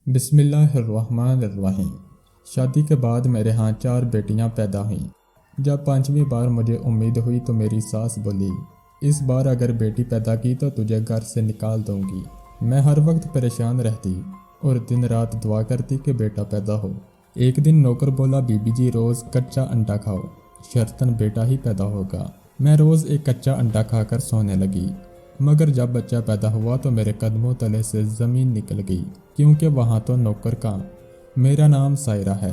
بسم اللہ الرحمن الرحیم۔ شادی کے بعد میرے ہاں 4 بیٹیاں پیدا ہوئیں۔ جب 5ویں بار مجھے امید ہوئی تو میری ساس بولی، اس بار اگر بیٹی پیدا کی تو تجھے گھر سے نکال دوں گی۔ میں ہر وقت پریشان رہتی اور دن رات دعا کرتی کہ بیٹا پیدا ہو۔ ایک دن نوکر بولا، بی بی جی روز کچا انڈا کھاؤ، شرطن بیٹا ہی پیدا ہوگا۔ میں روز ایک کچا انڈا کھا کر سونے لگی، مگر جب بچہ پیدا ہوا تو میرے قدموں تلے سے زمین نکل گئی، کیونکہ وہاں تو نوکر کا۔ میرا نام سائرہ ہے۔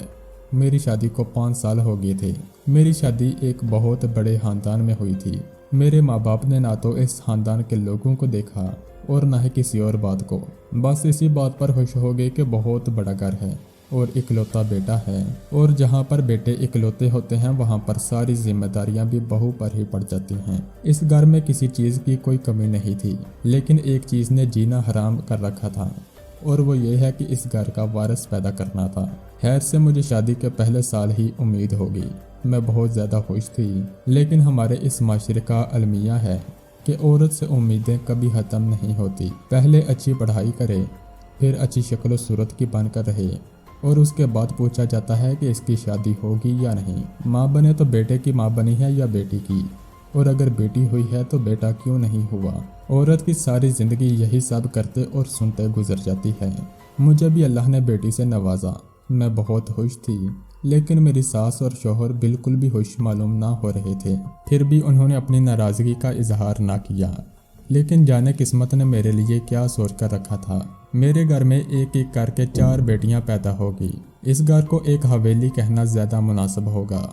میری شادی کو 5 سال ہو گئے تھے۔ میری شادی ایک بہت بڑے خاندان میں ہوئی تھی۔ میرے ماں باپ نے نہ تو اس خاندان کے لوگوں کو دیکھا اور نہ ہی کسی اور بات کو، بس اسی بات پر خوش ہو گئے کہ بہت بڑا گھر ہے اور اکلوتا بیٹا ہے، اور جہاں پر بیٹے اکلوتے ہوتے ہیں وہاں پر ساری ذمہ داریاں بھی بہو پر ہی پڑ جاتی ہیں۔ اس گھر میں کسی چیز کی کوئی کمی نہیں تھی، لیکن ایک چیز نے جینا حرام کر رکھا تھا، اور وہ یہ ہے کہ اس گھر کا وارث پیدا کرنا تھا۔ خیر سے مجھے شادی کے پہلے سال ہی امید ہو گئی۔ میں بہت زیادہ خوش تھی، لیکن ہمارے اس معاشرے کا المیہ ہے کہ عورت سے امیدیں کبھی ختم نہیں ہوتی۔ پہلے اچھی پڑھائی کرے، پھر اچھی شکل و صورت کی بن کر رہے، اور اس کے بعد پوچھا جاتا ہے کہ اس کی شادی ہوگی یا نہیں۔ ماں بنے تو بیٹے کی ماں بنی ہے یا بیٹی کی، اور اگر بیٹی ہوئی ہے تو بیٹا کیوں نہیں ہوا۔ عورت کی ساری زندگی یہی سب کرتے اور سنتے گزر جاتی ہے۔ مجھے بھی اللہ نے بیٹی سے نوازا۔ میں بہت خوش تھی، لیکن میری ساس اور شوہر بالکل بھی خوش معلوم نہ ہو رہے تھے۔ پھر بھی انہوں نے اپنی ناراضگی کا اظہار نہ کیا، لیکن جانے قسمت نے میرے لیے کیا سوچ کر رکھا تھا۔ میرے گھر میں ایک ایک کر کے 4 بیٹیاں پیدا ہوگی۔ اس گھر کو ایک حویلی کہنا زیادہ مناسب ہوگا۔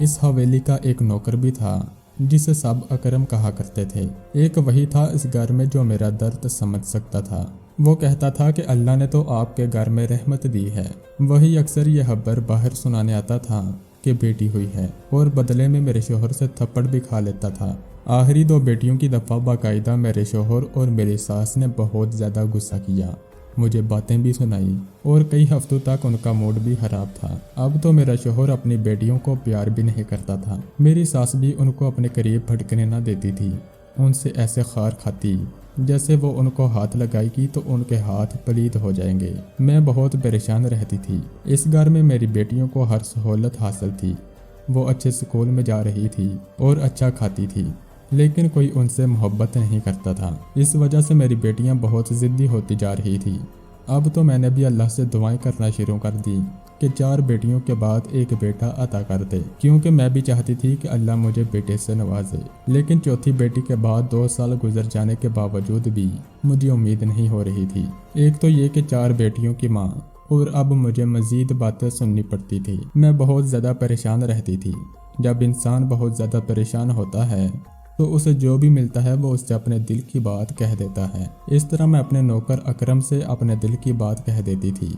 اس حویلی کا ایک نوکر بھی تھا جسے سب اکرم کہا کرتے تھے۔ ایک وہی تھا اس گھر میں جو میرا درد سمجھ سکتا تھا۔ وہ کہتا تھا کہ اللہ نے تو آپ کے گھر میں رحمت دی ہے۔ وہی اکثر یہ خبر باہر سنانے آتا تھا کہ بیٹی ہوئی ہے، اور بدلے میں میرے شوہر سے تھپڑ بھی کھا لیتا تھا۔ آخری 2 بیٹیوں کی دفعہ باقاعدہ میرے شوہر اور میری ساس نے بہت زیادہ غصہ کیا، مجھے باتیں بھی سنائی، اور کئی ہفتوں تک ان کا موڈ بھی خراب تھا۔ اب تو میرا شوہر اپنی بیٹیوں کو پیار بھی نہیں کرتا تھا۔ میری ساس بھی ان کو اپنے قریب پھٹکنے نہ دیتی تھی۔ ان سے ایسے خار کھاتی جیسے وہ ان کو ہاتھ لگائے گی تو ان کے ہاتھ پلید ہو جائیں گے۔ میں بہت پریشان رہتی تھی۔ اس گھر میں میری بیٹیوں کو ہر سہولت حاصل تھی۔ وہ اچھے اسکول میں جا رہی تھی اور اچھا کھاتی تھی، لیکن کوئی ان سے محبت نہیں کرتا تھا۔ اس وجہ سے میری بیٹیاں بہت ضدی ہوتی جا رہی تھی۔ اب تو میں نے بھی اللہ سے دعائیں کرنا شروع کر دی کہ 4 بیٹیوں کے بعد ایک بیٹا عطا کر دے، کیونکہ میں بھی چاہتی تھی کہ اللہ مجھے بیٹے سے نوازے۔ لیکن چوتھی بیٹی کے بعد 2 سال گزر جانے کے باوجود بھی مجھے امید نہیں ہو رہی تھی۔ ایک تو یہ کہ 4 بیٹیوں کی ماں، اور اب مجھے مزید باتیں سننی پڑتی تھی۔ میں بہت زیادہ پریشان رہتی تھی۔ جب انسان بہت زیادہ پریشان ہوتا ہے تو اسے جو بھی ملتا ہے وہ اس سے اپنے دل کی بات کہہ دیتا ہے۔ اس طرح میں اپنے نوکر اکرم سے اپنے دل کی بات کہہ دیتی تھی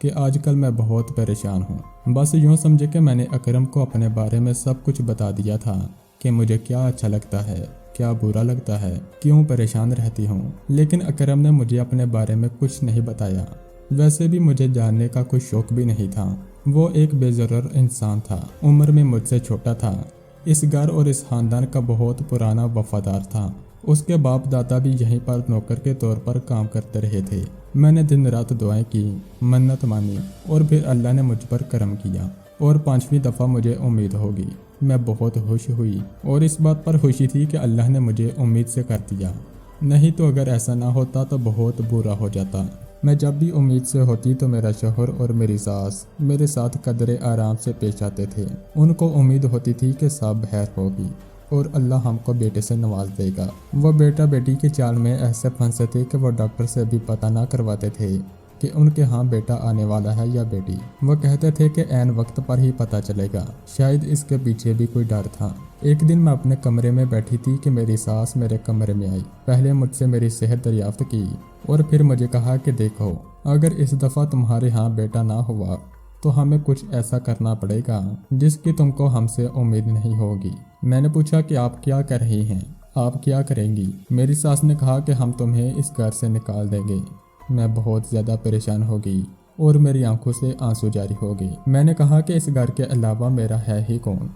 کہ آج کل میں بہت پریشان ہوں۔ بس یوں سمجھے کہ میں نے اکرم کو اپنے بارے میں سب کچھ بتا دیا تھا کہ مجھے کیا اچھا لگتا ہے، کیا برا لگتا ہے، کیوں پریشان رہتی ہوں۔ لیکن اکرم نے مجھے اپنے بارے میں کچھ نہیں بتایا۔ ویسے بھی مجھے جاننے کا کوئی شوق بھی نہیں تھا۔ وہ ایک بے ضرر انسان تھا، عمر میں مجھ سے چھوٹا تھا، اس گھر اور اس خاندان کا بہت پرانا وفادار تھا۔ اس کے باپ دادا بھی یہیں پر نوکر کے طور پر کام کرتے رہے تھے۔ میں نے دن رات دعائیں کی، منت مانی، اور پھر اللہ نے مجھ پر کرم کیا، اور 5ویں دفعہ مجھے امید ہوگی۔ میں بہت خوش ہوئی، اور اس بات پر خوشی تھی کہ اللہ نے مجھے امید سے کر دیا، نہیں تو اگر ایسا نہ ہوتا تو بہت برا ہو جاتا۔ میں جب بھی امید سے ہوتی تو میرا شوہر اور میری ساس میرے ساتھ قدرے آرام سے پیش آتے تھے۔ ان کو امید ہوتی تھی کہ سب خیر ہوگی اور اللہ ہم کو بیٹے سے نواز دے گا۔ وہ بیٹا بیٹی کی چال میں ایسے پھنسے تھے کہ وہ ڈاکٹر سے بھی پتہ نہ کرواتے تھے کہ ان کے ہاں بیٹا آنے والا ہے یا بیٹی۔ وہ کہتے تھے کہ عین وقت پر ہی پتہ چلے گا۔ شاید اس کے پیچھے بھی کوئی ڈر تھا۔ ایک دن میں اپنے کمرے میں بیٹھی تھی کہ میری ساس میرے کمرے میں آئی۔ پہلے مجھ سے میری صحت دریافت کی، اور پھر مجھے کہا کہ دیکھو، اگر اس دفعہ تمہارے ہاں بیٹا نہ ہوا تو ہمیں کچھ ایسا کرنا پڑے گا جس کی تم کو ہم سے امید نہیں ہوگی۔ میں نے پوچھا کہ آپ کیا کر رہی ہیں، آپ کیا کریں گی؟ میری ساس نے کہا کہ ہم تمہیں اس گھر سے نکال دیں گے۔ میں بہت زیادہ پریشان ہو گئی اور میری آنکھوں سے آنسو جاری ہو گئی۔ میں نے کہا کہ اس گھر کے علاوہ میرا ہے ہی کون؟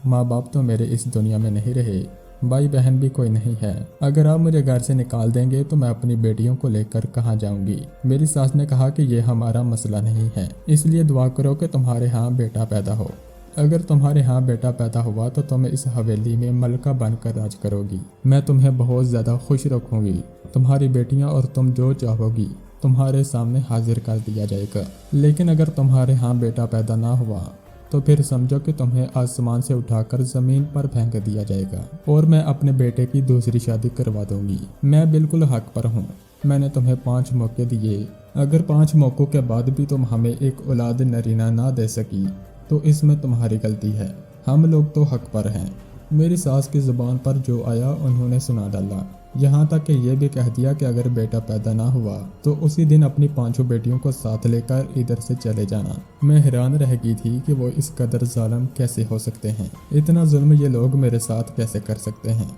ماں باپ تو میرے اس دنیا میں نہیں رہے، भाई बहन भी कोई नहीं है। अगर आप मुझे घर से निकाल देंगे तो मैं अपनी बेटियों को लेकर कहाँ जाऊंगी। मेरी सास ने कहा कि ये हमारा मसला नहीं है, इसलिए दुआ करो कि तुम्हारे यहाँ बेटा पैदा हो। अगर तुम्हारे यहाँ बेटा पैदा हुआ तो तुम इस हवेली में मलका बनकर राज करोगी। मैं तुम्हें बहुत ज़्यादा खुश रखूंगी। तुम्हारी बेटियाँ और तुम जो चाहोगी तुम्हारे सामने हाजिर कर दिया जाएगा। लेकिन अगर तुम्हारे यहाँ बेटा पैदा ना हुआ तो फिर समझो कि तुम्हें आसमान से उठाकर ज़मीन पर फेंक दिया जाएगा और मैं अपने बेटे की दूसरी शादी करवा दूंगी। मैं बिल्कुल हक पर हूँ। मैंने तुम्हें 5 मौके दिए। अगर 5 मौक़ों के बाद भी तुम हमें एक औलाद नरीना ना दे सकी तो इसमें तुम्हारी गलती है। हम लोग तो हक पर हैं। मेरी सास की ज़ुबान पर जो आया उन्होंने सुना डाला। यहाँ तक कि ये भी कह दिया कि अगर बेटा पैदा ना हुआ तो उसी दिन अपनी 5 बेटियों को साथ लेकर इधर से चले जाना। मैं हैरान रह गई थी कि वो इस कदर जालिम कैसे हो सकते हैं। इतना जुल्म ये लोग मेरे साथ कैसे कर सकते हैं।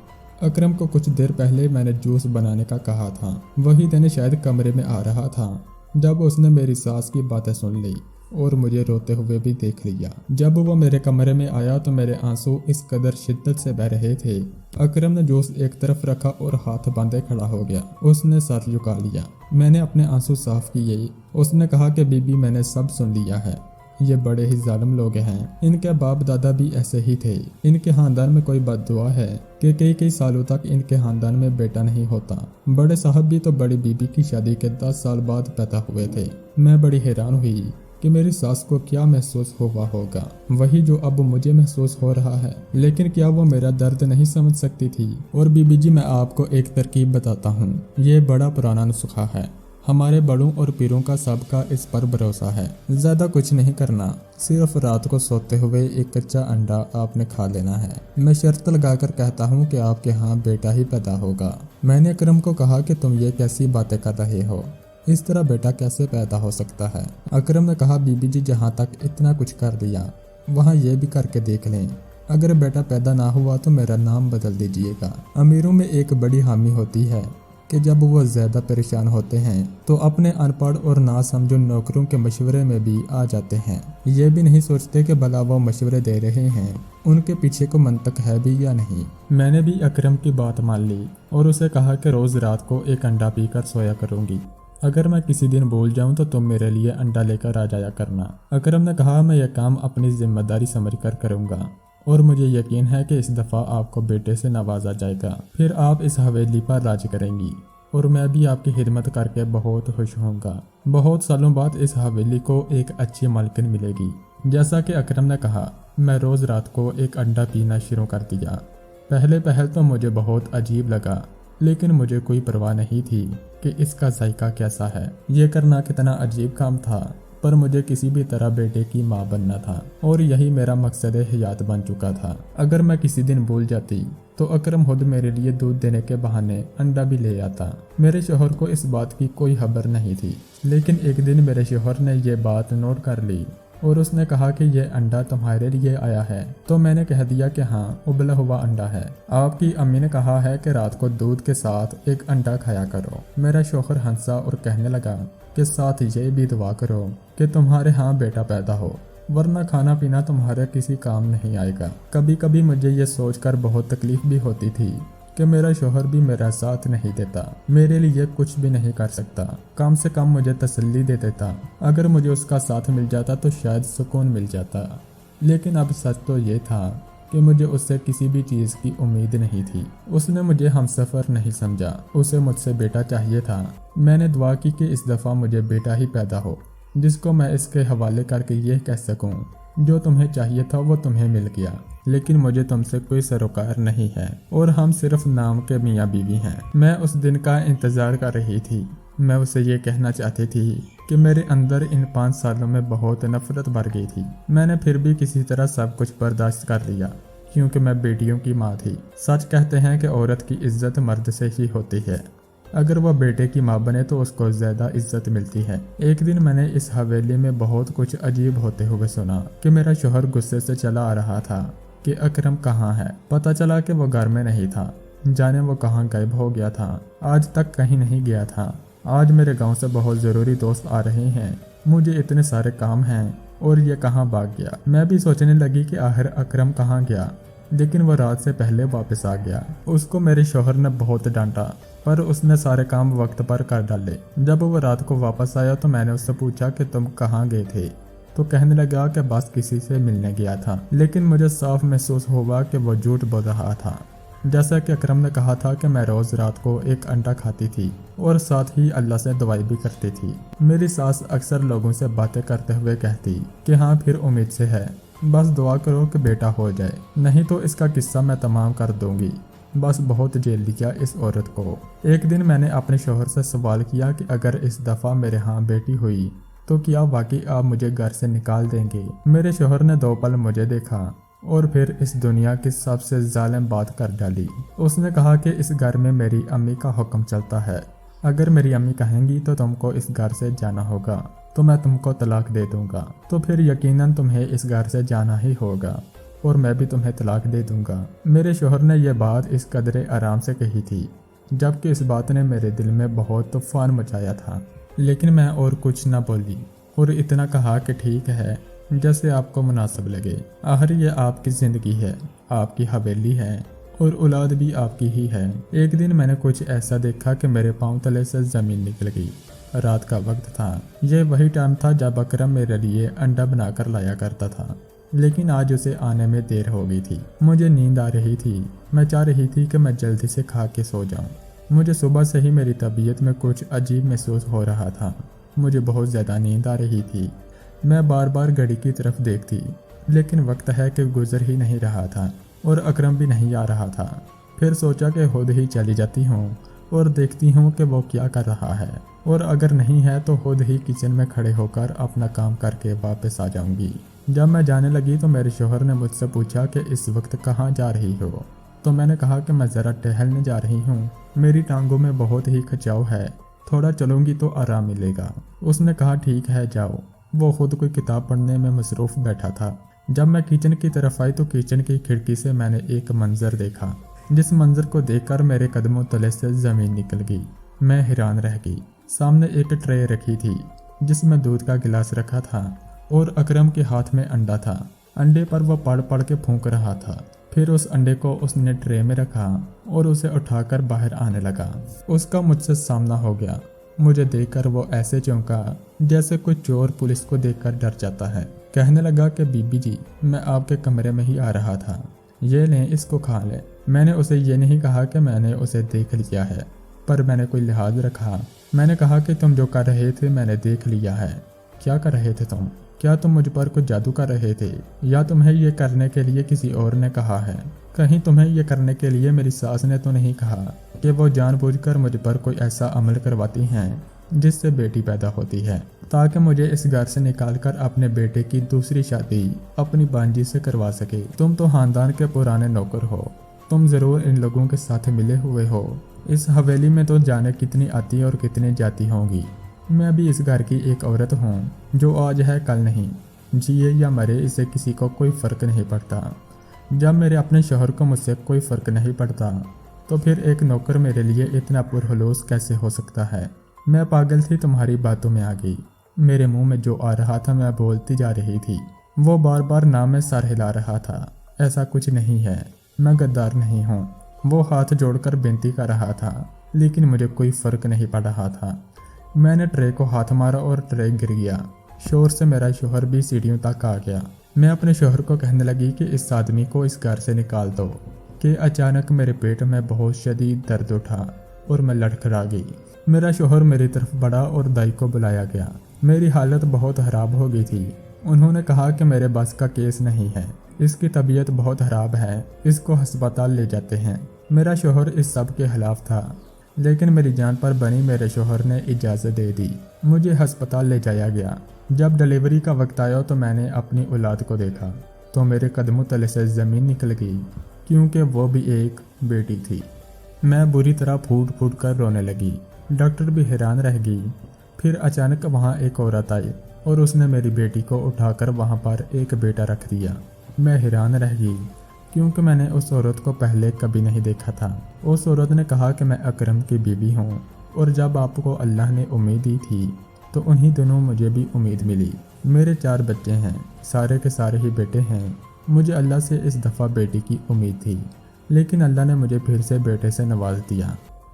अकरम को कुछ देर पहले मैंने जूस बनाने का कहा था। वही दिन शायद कमरे में आ रहा था जब उसने मेरी सास की बातें सुन ली और मुझे रोते हुए भी देख लिया। जब वो मेरे कमरे में आया तो मेरे आंसू इस कदर शिद्दत से बह रहे थे। अकरम ने जूस एक तरफ रखा और हाथ बांधे खड़ा हो गया। उसने सर झुका लिया। मैंने अपने आंसू साफ किए। उसने कहा कि बीबी मैंने सब सुन लिया है। ये बड़े ही जालिम लोग हैं। इनके बाप दादा भी ऐसे ही थे। इनके खानदान में कोई बद्दुआ है कि कई सालों तक इनके खानदान में बेटा नहीं होता। बड़े साहब भी तो बड़ी बीबी की शादी के 10 साल बाद पैदा हुए थे। मैं बड़ी हैरान हुई कि मेरी सास को क्या महसूस हुआ होगा, वही जो अब मुझे महसूस हो रहा है। लेकिन क्या वो मेरा दर्द नहीं समझ सकती थी। और बीबी जी, मैं आपको एक तरकीब बताता हूँ। ये बड़ा पुराना नुस्खा है। हमारे बड़ों और पीरों का सबका इस पर भरोसा है। ज़्यादा कुछ नहीं करना, सिर्फ रात को सोते हुए एक कच्चा अंडा आपने खा लेना है। मैं शर्त लगाकर कहता हूँ कि आपके यहाँ बेटा ही पैदा होगा। मैंने अकरम को कहा कि तुम ये कैसी बातें कर रहे हो, इस तरह बेटा कैसे पैदा हो सकता है। अकरम ने कहा, बीबी जी जहाँ तक इतना कुछ कर दिया वहाँ ये भी करके देख लें। अगर बेटा पैदा ना हुआ तो मेरा नाम बदल दीजिएगा। अमीरों में एक बड़ी हामी होती है कि जब वो ज़्यादा परेशान होते हैं तो अपने अनपढ़ और नासमझ नौकरों के मशवरे में भी आ जाते हैं। ये भी नहीं सोचते कि भला वो मशवरे दे रहे हैं उनके पीछे को मंतक है भी या नहीं। मैंने भी अकरम की बात मान ली और उसे कहा कि रोज़ रात को एक अंडा पीकर सोया करूँगी। अगर मैं किसी दिन भूल जाऊं तो तुम मेरे लिए अंडा लेकर आ जाया करना। अकरम ने कहा, मैं यह काम अपनी जिम्मेदारी समझकर करूंगा और मुझे यकीन है कि इस दफ़ा आपको बेटे से नवाजा जाएगा। फिर आप इस हवेली पर राज करेंगी और मैं भी आपकी खिदमत करके बहुत खुश होऊंगा। बहुत सालों बाद इस हवेली को एक अच्छी मालकिन मिलेगी। जैसा कि अकरम ने कहा, मैं रोज़ रात को एक अंडा पीना शुरू कर दिया। पहल तो मुझे बहुत अजीब लगा, लेकिन मुझे कोई परवाह नहीं थी कि इसका जायका कैसा है। ये करना कितना अजीब काम था, पर मुझे किसी भी तरह बेटे की माँ बनना था और यही मेरा मकसद हयात बन चुका था। अगर मैं किसी दिन भूल जाती तो अकरम खुद मेरे लिए दूध देने के बहाने अंडा भी ले आता। मेरे शोहर को इस बात की कोई खबर नहीं थी, लेकिन एक दिन मेरे शोहर ने ये बात नोट कर ली और उसने कहा कि ये अंडा तुम्हारे लिए आया है। तो मैंने कह दिया कि हाँ, उबला हुआ अंडा है। आपकी अम्मी ने कहा है कि रात को दूध के साथ एक अंडा खाया करो। मेरा शौहर हंसा और कहने लगा कि साथ ये भी दुआ करो कि तुम्हारे यहाँ बेटा पैदा हो, वरना खाना पीना तुम्हारे किसी काम नहीं आएगा। कभी कभी मुझे ये सोचकर बहुत तकलीफ भी होती थी कि मेरा शोहर भी मेरा साथ नहीं देता, मेरे लिए कुछ भी नहीं कर सकता। कम से कम मुझे तसल्ली दे देता। अगर मुझे उसका साथ मिल जाता तो शायद सुकून मिल जाता। लेकिन अब सच तो ये था कि मुझे उससे किसी भी चीज़ की उम्मीद नहीं थी। उसने मुझे हमसफ़र नहीं समझा, उसे मुझसे बेटा चाहिए था। मैंने दुआ की कि इस दफ़ा मुझे बेटा ही पैदा हो, जिसको मैं इसके हवाले करके ये कह सकूं, जो तुम्हें चाहिए था वो तुम्हें मिल गया। लेकिन मुझे तुमसे कोई सरोकार नहीं है और हम सिर्फ नाम के मियाँ बीवी हैं। मैं उस दिन का इंतज़ार कर रही थी। मैं उसे ये कहना चाहती थी कि मेरे अंदर इन 5 सालों में बहुत नफरत भर गई थी। मैंने फिर भी किसी तरह सब कुछ बर्दाश्त कर लिया, क्योंकि मैं बेटियों की माँ थी। सच कहते हैं कि औरत की इज्जत मर्द से ही होती है। अगर वह बेटे की माँ बने तो उसको ज़्यादा इज्जत मिलती है। एक दिन मैंने इस हवेली में बहुत कुछ अजीब होते हुए सुना कि मेरा शोहर गुस्से से चला आ रहा था कि अकरम कहाँ है। पता चला कि वो घर में नहीं था, जाने वो कहाँ गायब हो गया था। आज तक कहीं नहीं गया था। आज मेरे गांव से बहुत ज़रूरी दोस्त आ रहे हैं, मुझे इतने सारे काम हैं और ये कहाँ भाग गया। मैं भी सोचने लगी कि आखिर अकरम कहाँ गया, लेकिन वो रात से पहले वापस आ गया। उसको मेरे शौहर ने बहुत डांटा, पर उसने सारे काम वक्त पर कर डाले। जब वो रात को वापस आया तो मैंने उससे पूछा कि तुम कहाँ गए थे, तो कहने लगा कि बस किसी से मिलने गया था। लेकिन मुझे साफ महसूस हुआ कि वो झूठ बोल रहा था। जैसा कि अकरम ने कहा था कि मैं रोज रात को एक अंडा खाती थी और साथ ही अल्लाह से दुआई भी करती थी। मेरी सास अक्सर लोगों से बातें करते हुए कहती कि हाँ फिर उम्मीद से है, बस दुआ करो कि बेटा हो जाए, नहीं तो इसका किस्सा मैं तमाम कर दूंगी। बस बहुत जेल लिया इस औरत को। एक दिन मैंने अपने शौहर से सवाल किया कि अगर इस दफ़ा मेरे यहाँ बेटी हुई तो क्या वाकई आप मुझे घर से निकाल देंगे। मेरे शौहर ने 2 पल मुझे देखा और फिर इस दुनिया की सबसे जालिम बात कर डाली। उसने कहा कि इस घर में मेरी अम्मी का हुक्म चलता है, अगर मेरी अम्मी कहेंगी तो तुमको इस घर से जाना होगा तो मैं तुमको तलाक दे दूंगा, तो फिर यकीनन तुम्हें इस घर से जाना ही होगा और मैं भी तुम्हें तलाक दे दूंगा। मेरे शौहर ने यह बात इस कदरे आराम से कही थी, जबकि इस बात ने मेरे दिल में बहुत तूफान मचाया था। लेकिन मैं और कुछ न बोली और इतना कहा कि ठीक है, जैसे आपको मुनासिब लगे। आखिर ये आपकी ज़िंदगी है, आपकी हवेली है और औलाद भी आपकी ही है। एक दिन मैंने कुछ ऐसा देखा कि मेरे पाँव तले से ज़मीन निकल गई। रात का वक्त था। यह वही टाइम था जब अकरम मेरे लिए अंडा बनाकर लाया करता था, लेकिन आज उसे आने में देर हो गई थी। मुझे नींद आ रही थी। मैं चाह रही थी कि मैं जल्दी से खा के सो जाऊं। मुझे सुबह से ही मेरी तबीयत में कुछ अजीब महसूस हो रहा था। मुझे बहुत ज़्यादा नींद आ रही थी। मैं बार बार घड़ी की तरफ देखती, लेकिन वक्त है कि गुजर ही नहीं रहा था और अकरम भी नहीं आ रहा था। फिर सोचा कि खुद ही चली जाती हूँ और देखती हूँ कि वो क्या कर रहा है, और अगर नहीं है तो खुद ही किचन में खड़े होकर अपना काम करके वापस आ जाऊंगी। जब मैं जाने लगी तो मेरे शौहर ने मुझसे पूछा कि इस वक्त कहाँ जा रही हो, तो मैंने कहा कि मैं ज़रा टहलने जा रही हूँ, मेरी टांगों में बहुत ही खिंचाव है, थोड़ा चलूंगी तो आराम मिलेगा। उसने कहा ठीक है जाओ। वो खुद कोई किताब पढ़ने में मसरूफ़ बैठा था। जब मैं किचन की तरफ आई तो किचन की खिड़की से मैंने एक मंजर देखा, जिस मंजर को देखकर मेरे कदमों तले से ज़मीन निकल गई। मैं हैरान रह गई। सामने एक ट्रे रखी थी जिसमें दूध का गिलास रखा था और अकरम के हाथ में अंडा था। अंडे पर वो पढ़ पढ़ के फूंक रहा था। फिर उस अंडे को उसने ट्रे में रखा और उसे उठाकर बाहर आने लगा। उसका मुझसे सामना हो गया। मुझे देखकर वो ऐसे चौंका जैसे कोई चोर पुलिस को देखकर डर जाता है। कहने लगा कि बीबी जी, मैं आपके कमरे में ही आ रहा था, ये लें, इसको खा लें। मैंने उसे ये नहीं कहा कि मैंने उसे देख लिया है, पर मैंने कोई लिहाज रखा। मैंने कहा कि तुम जो कर रहे थे मैंने देख लिया है। क्या कर रहे थे तुम? क्या तुम मुझ पर कुछ जादू कर रहे थे, या तुम्हें ये करने के लिए किसी और ने कहा है? कहीं तुम्हें ये करने के लिए मेरी सास ने तो नहीं कहा कि वो जानबूझकर मुझ पर कोई ऐसा अमल करवाती हैं जिससे बेटी पैदा होती है, ताकि मुझे इस घर से निकालकर अपने बेटे की दूसरी शादी अपनी बांजी से करवा सके। तुम तो खानदान के पुराने नौकर हो, तुम ज़रूर इन लोगों के साथ मिले हुए हो। इस हवेली में तो जाने कितनी आती और कितनी जाती होंगी। मैं भी इस घर की एक औरत हूँ, जो आज है कल नहीं। जिए या मरे इससे किसी को कोई फ़र्क नहीं पड़ता। जब मेरे अपने शौहर को मुझसे कोई फ़र्क नहीं पड़ता, तो फिर एक नौकर मेरे लिए इतना पुरहलूस कैसे हो सकता है? मैं पागल थी, तुम्हारी बातों में आ गई। मेरे मुंह में जो आ रहा था मैं बोलती जा रही थी। वो बार बार नाम में सर हिला रहा था। ऐसा कुछ नहीं है, मैं गद्दार नहीं हूँ। वो हाथ जोड़कर बेनती कर रहा था, लेकिन मुझे कोई फ़र्क नहीं पड़ रहा था। मैंने ट्रे को हाथ मारा और ट्रे गिर गया। शोर से मेरा शौहर भी सीढ़ियों तक आ गया। मैं अपने शौहर को कहने लगी कि इस आदमी को इस घर से निकाल दो, कि अचानक मेरे पेट में बहुत शदीद दर्द उठा और मैं लड़खड़ा गई। मेरा शौहर मेरी तरफ बढ़ा और दाई को बुलाया गया। मेरी हालत बहुत ख़राब हो गई थी। उन्होंने कहा कि मेरे बस का केस नहीं है, इसकी तबीयत बहुत ख़राब है, इसको अस्पताल ले जाते हैं। मेरा शौहर इस सब के खिलाफ था, लेकिन मेरी जान पर बनी मेरे शौहर ने इजाज़त दे दी। मुझे अस्पताल ले जाया गया। जब डिलीवरी का वक्त आया तो मैंने अपनी औलाद को देखा तो मेरे कदमों तले से ज़मीन निकल गई, क्योंकि वो भी एक बेटी थी। मैं बुरी तरह फूट फूट कर रोने लगी। डॉक्टर भी हैरान रह गई। फिर अचानक वहाँ एक औरत आई और उसने मेरी बेटी को उठाकर वहाँ पर एक बेटा रख दिया। मैं हैरान रह गई, क्योंकि मैंने उस औरत को पहले कभी नहीं देखा था। उस औरत ने कहा कि मैं अकरम की बीवी हूँ, और जब आपको अल्लाह ने उम्मीद दी थी तो उन्हीं दिनों मुझे भी उम्मीद मिली। मेरे 4 बच्चे हैं, सारे के सारे ही बेटे हैं। مجھے اللہ سے اس دفعہ بیٹی کی امید تھی، لیکن اللہ نے مجھے پھر سے بیٹے سے نواز دیا۔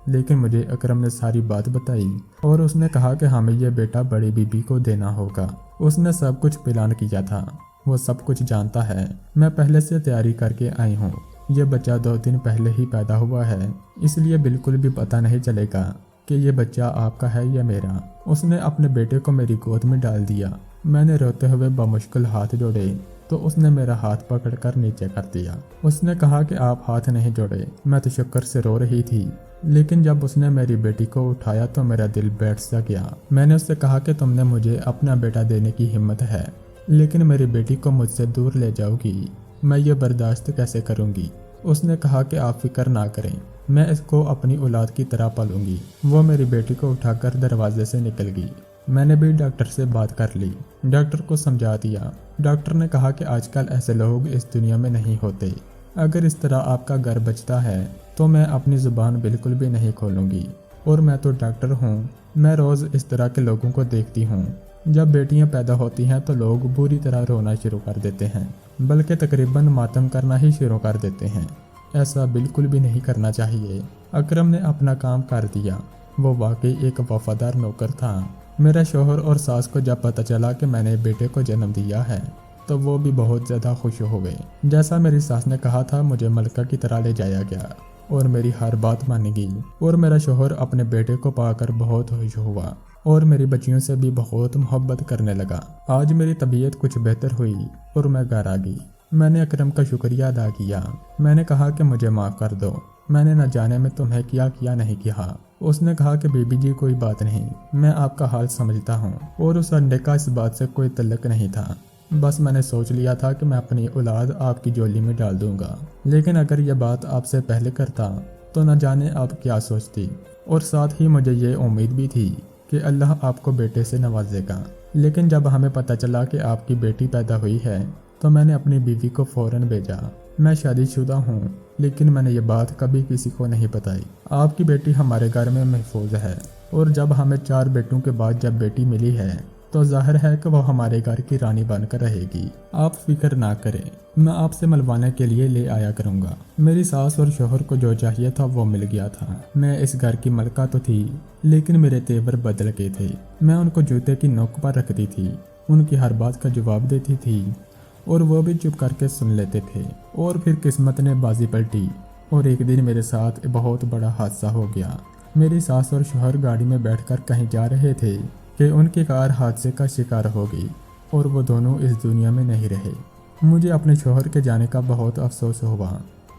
لیکن مجھے اکرم نے ساری بات بتائی اور اس نے کہا کہ ہمیں یہ بیٹا بڑی بیوی کو دینا ہوگا۔ اس نے سب کچھ پلان کیا تھا، وہ سب کچھ جانتا ہے۔ میں پہلے سے تیاری کر کے آئی ہوں۔ یہ بچہ 2 دن پہلے ہی پیدا ہوا ہے، اس لیے بالکل بھی پتہ نہیں چلے گا کہ یہ بچہ آپ کا ہے یا میرا۔ اس نے اپنے بیٹے کو میری گود میں ڈال دیا۔ میں نے روتے ہوئے بمشکل ہاتھ جوڑے تو اس نے میرا ہاتھ پکڑ کر نیچے کر دیا۔ اس نے کہا کہ آپ ہاتھ نہیں جوڑے۔ میں تشکر سے رو رہی تھی، لیکن جب اس نے میری بیٹی کو اٹھایا تو میرا دل بیٹھ سا گیا۔ میں نے اس سے کہا کہ تم نے مجھے اپنا بیٹا دینے کی ہمت ہے، لیکن میری بیٹی کو مجھ سے دور لے جاؤ گی، میں یہ برداشت کیسے کروں گی؟ اس نے کہا کہ آپ فکر نہ کریں، میں اس کو اپنی اولاد کی طرح پالوں گی۔ وہ میری بیٹی کو اٹھا کر دروازے سے نکل گئی۔ میں نے بھی ڈاکٹر سے بات کر لی، ڈاکٹر کو سمجھا دیا۔ ڈاکٹر نے کہا کہ آج کل ایسے لوگ اس دنیا میں نہیں ہوتے۔ اگر اس طرح آپ کا گھر بچتا ہے تو میں اپنی زبان بالکل بھی نہیں کھولوں گی، اور میں تو ڈاکٹر ہوں۔ میں روز اس طرح کے لوگوں کو دیکھتی ہوں۔ جب بیٹیاں پیدا ہوتی ہیں تو لوگ بری طرح رونا شروع کر دیتے ہیں، بلکہ تقریباً ماتم کرنا ہی شروع کر دیتے ہیں۔ ایسا بالکل بھی نہیں کرنا چاہیے۔ اکرم نے اپنا کام کر دیا۔ وہ واقعی ایک وفادار نوکر تھا۔ میرا شوہر اور ساس کو جب پتہ چلا کہ میں نے بیٹے کو جنم دیا ہے تو وہ بھی بہت زیادہ خوش ہو گئے۔ جیسا میری ساس نے کہا تھا، مجھے ملکہ کی طرح لے جایا گیا اور میری ہر بات مانی گئی، اور میرا شوہر اپنے بیٹے کو پا کر بہت خوش ہوا اور میری بچیوں سے بھی بہت محبت کرنے لگا۔ آج میری طبیعت کچھ بہتر ہوئی اور میں گھر آ گئی۔ میں نے اکرم کا شکریہ ادا کیا۔ میں نے کہا کہ مجھے معاف کر دو، میں نے نہ جانے میں تمہیں کیا نہیں کیا۔ اس نے کہا کہ بیبی جی کوئی بات نہیں، میں آپ کا حال سمجھتا ہوں، اور اس انڈے کا اس بات سے کوئی تعلق نہیں تھا۔ بس میں نے سوچ لیا تھا کہ میں اپنی اولاد آپ کی جولی میں ڈال دوں گا، لیکن اگر یہ بات آپ سے پہلے کرتا تو نہ جانے آپ کیا سوچتی، اور ساتھ ہی مجھے یہ امید بھی تھی کہ اللہ آپ کو بیٹے سے نوازے گا۔ لیکن جب ہمیں پتہ چلا کہ آپ کی بیٹی پیدا ہوئی ہے تو میں نے اپنی بیوی کو فوراً بھیجا۔ میں شادی شدہ ہوں، لیکن میں نے یہ بات کبھی کسی کو نہیں بتائی۔ آپ کی بیٹی ہمارے گھر میں محفوظ ہے، اور جب ہمیں 4 بیٹوں کے بعد جب بیٹی ملی ہے تو ظاہر ہے کہ وہ ہمارے گھر کی رانی بن کر رہے گی۔ آپ فکر نہ کریں، میں آپ سے ملوانے کے لیے لے آیا کروں گا۔ میری ساس اور شوہر کو جو چاہیے تھا وہ مل گیا تھا۔ میں اس گھر کی ملکہ تو تھی، لیکن میرے تیور بدل گئے تھے۔ میں ان کو جوتے کی نوک پر رکھتی تھی، ان کی ہر بات کا جواب دیتی تھی، اور وہ بھی چپ کر کے سن لیتے تھے۔ اور پھر قسمت نے بازی پلٹی، اور ایک دن میرے ساتھ بہت بڑا حادثہ ہو گیا۔ میری ساس اور شوہر گاڑی میں بیٹھ کر کہیں جا رہے تھے کہ ان کی کار حادثے کا شکار ہو گئی، اور وہ دونوں اس دنیا میں نہیں رہے۔ مجھے اپنے شوہر کے جانے کا بہت افسوس ہوا۔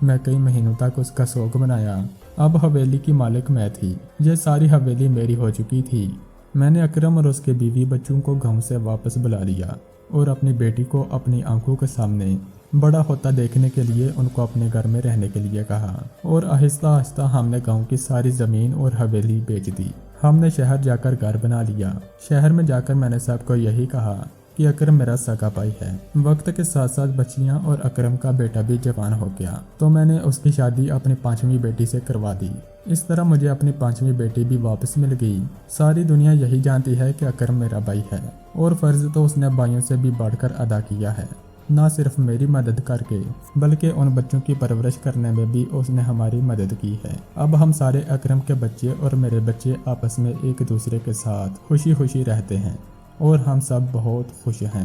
میں کئی مہینوں تک اس کا سوگ منایا۔ اب حویلی کی مالک میں تھی، یہ ساری حویلی میری ہو چکی تھی۔ میں نے اکرم اور اس کے بیوی بچوں کو گاؤں سے واپس بلا لیا، اور اپنی بیٹی کو اپنی آنکھوں کے سامنے بڑا ہوتا دیکھنے کے لیے ان کو اپنے گھر میں رہنے کے لیے کہا، اور آہستہ آہستہ ہم نے گاؤں کی ساری زمین اور حویلی بیچ دی۔ ہم نے شہر جا کر گھر بنا لیا۔ شہر میں جا کر میں نے سب کو یہی کہا کہ اکرم میرا سگا بھائی ہے۔ وقت کے ساتھ ساتھ بچیاں اور اکرم کا بیٹا بھی جوان ہو گیا، تو میں نے اس کی شادی اپنی 5ویں بیٹی سے کروا دی۔ اس طرح مجھے اپنی 5ویں بیٹی بھی واپس مل گئی۔ ساری دنیا یہی جانتی ہے کہ اکرم میرا بھائی ہے، اور فرض تو اس نے بھائیوں سے بھی بڑھ کر ادا کیا ہے۔ نہ صرف میری مدد کر کے، بلکہ ان بچوں کی پرورش کرنے میں بھی اس نے ہماری مدد کی ہے۔ اب ہم سارے اکرم کے بچے اور میرے بچے آپس میں ایک دوسرے کے ساتھ خوشی خوشی رہتے ہیں، اور ہم سب بہت خوش ہیں۔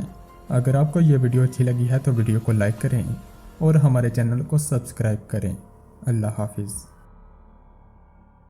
اگر آپ کو یہ ویڈیو اچھی لگی ہے تو ویڈیو کو لائک کریں اور ہمارے چینل کو سبسکرائب کریں۔ اللہ حافظ۔